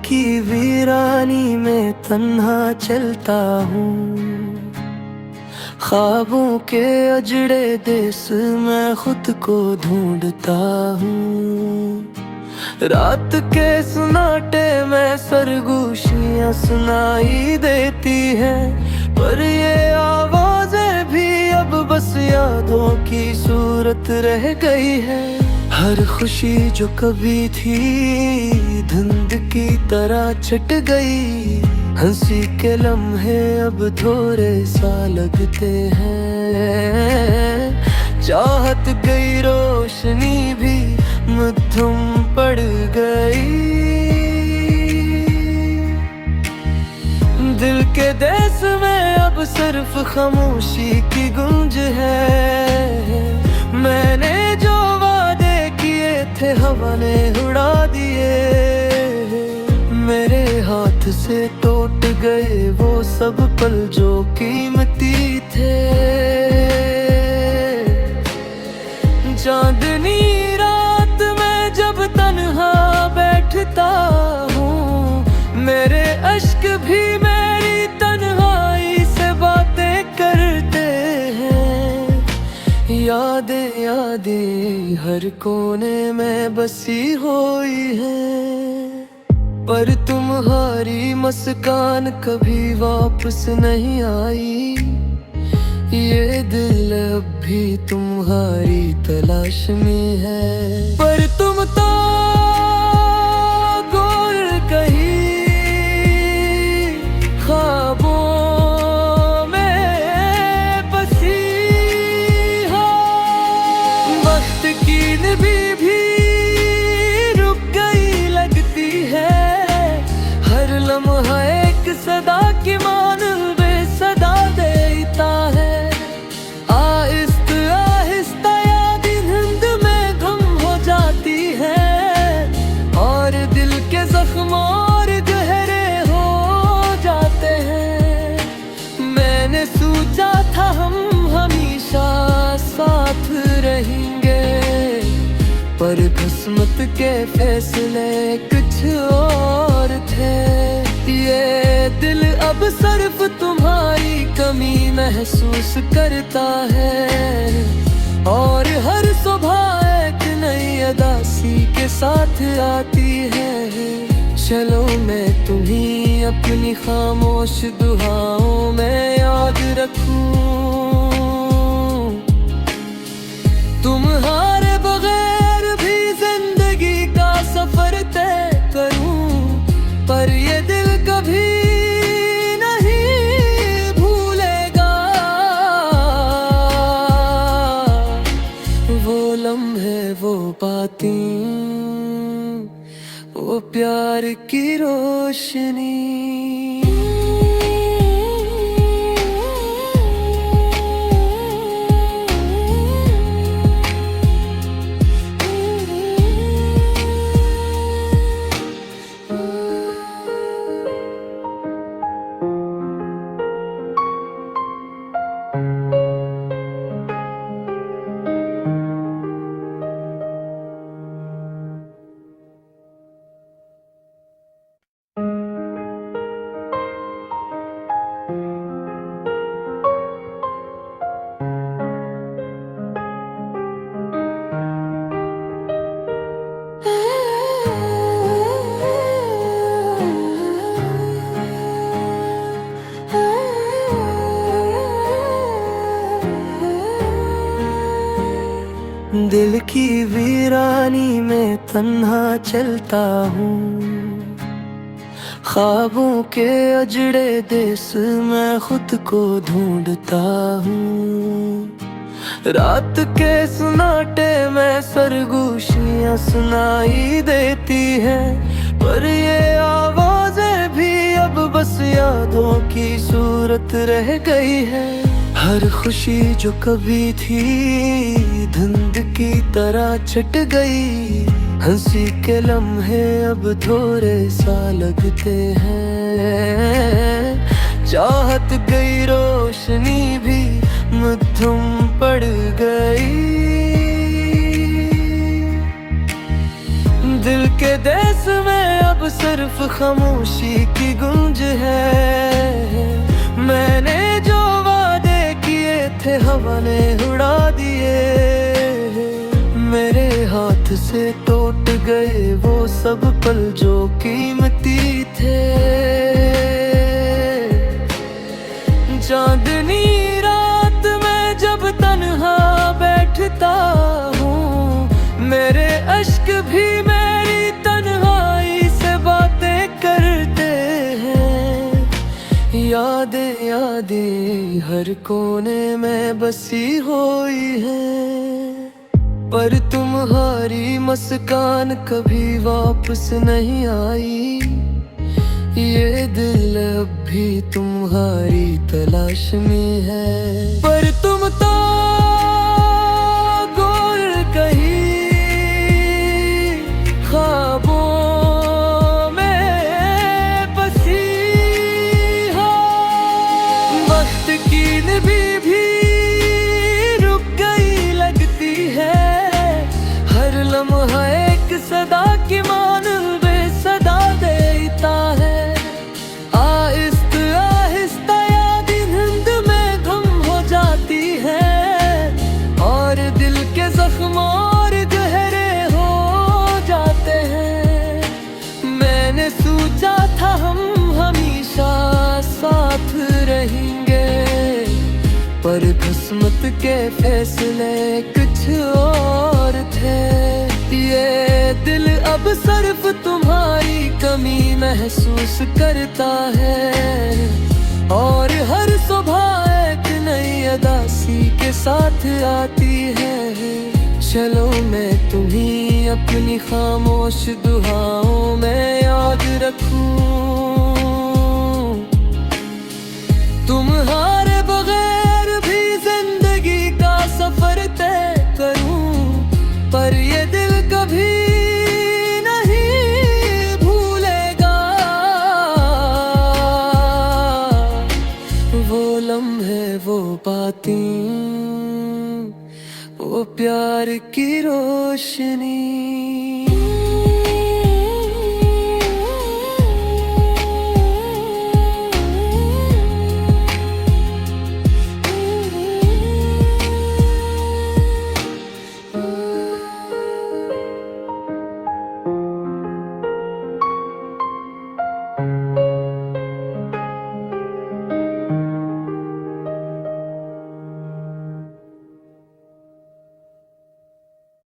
की वीरानी में तन्हा चलता हूँ, ख्वाबों के अजड़े देश में खुद को ढूंढता हूँ। रात के सन्नाटे में सरगोशियाँ सुनाई देती हैं, पर ये आवाजें भी अब बस यादों की सूरत रह गई है। हर खुशी जो कभी थी धुंध की तरह छट गई, हंसी के लम्हे अब थोड़े सा लगते हैं। चाहत गई रोशनी भी मद्धम पड़ गई, दिल के देश में अब सिर्फ खामोशी की गूंज है। मैंने जो वादे किए थे हवा ने उड़ा दिए, मेरे हाथ से टूट गए वो सब पल जो कीमती थे। चांदनी रात में जब तन्हा बैठता हूँ, मेरे अश्क भी मेरी तन्हाई से बातें करते हैं। यादें यादें हर कोने में बसी हुई हैं, पर तुम्हारी मुस्कान कभी वापस नहीं आई। ये दिल अब भी तुम्हारी तलाश में है, पर तुम तो गोर कहीं ख्वाबों में बसी हो। वक्त की नबी भी रुक गई लगती है, हर लम्हा एक सदा की मान बेसदा देता है। आहिस्ता आहिस्ता यादें धुंध में गुम हो जाती है, और दिल के जख्म और गहरे हो जाते हैं। मैंने सोचा था हम हमेशा साथ रहेंगे, पर किस्मत के फैसले कुछ और थे। ये दिल अब सिर्फ तुम्हारी कमी महसूस करता है, और हर सुबह एक नई अदासी के साथ आती है। चलो मैं तुम्हें अपनी खामोश दुआओं में याद रखूं, तुम्हारे बगैर भी जिंदगी का सफर तय करूं, पर ये दिल कभी नहीं भूलेगा वो लम्हे, वो बातें, वो प्यार की रोशनी। दिल की वीरानी में तन्हा चलता हूँ, ख्वाबों के अजड़े देश में खुद को ढूंढता हूँ। रात के सन्नाटे में सरगोशियाँ सुनाई देती हैं, पर ये आवाजें भी अब बस यादों की सूरत रह गई है। हर खुशी जो कभी थी धुंध की तरह छट गई, हंसी के लम्हे अब थोड़े सा लगते हैं। चाहत गई रोशनी भी मद्धम पड़ गई, दिल के देश में अब अब सिर्फ खामोशी की गूंज है। मैंने जो वादे किए थे हवा ने उड़ा दिए, मेरे हाथ से टूट गए वो सब पल जो कीमती थे। चांदनी रात में जब तन्हा बैठता हूँ, मेरे अश्क भी मेरी तन्हाई से बातें करते हैं। यादें यादें हर कोने में बसी हुई हैं, पर तुम्हारी मुस्कान कभी वापस नहीं आई। ये दिल अब भी तुम्हारी तलाश में है, पर तुम तो गोल कहीं ख्वाबों में बसी हो। वक्त की नबी भी रुक गई लगती है, हर लम्हा एक सदा की मान बेसदा देता है। आहिस्ता आहिस्ता यादें धुंध में गुम हो जाती है, और दिल के जख्म और गहरे हो जाते हैं। मैंने सोचा था हम हमेशा साथ रहेंगे, पर किस्मत के फैसले कुछ और थे। ये दिल अब सिर्फ तुम्हारी कमी महसूस करता है, और हर सुबह एक नई अदासी के साथ आती है। चलो मैं तुम्हें अपनी खामोश दुआओं में याद रखूं, तुम्हारे बगैर भी जिंदगी का सफर तय करूं, पर ये दिल कभी नहीं भूलेगा वो लम्हे, वो बातें, वो प्यार की रोशनी।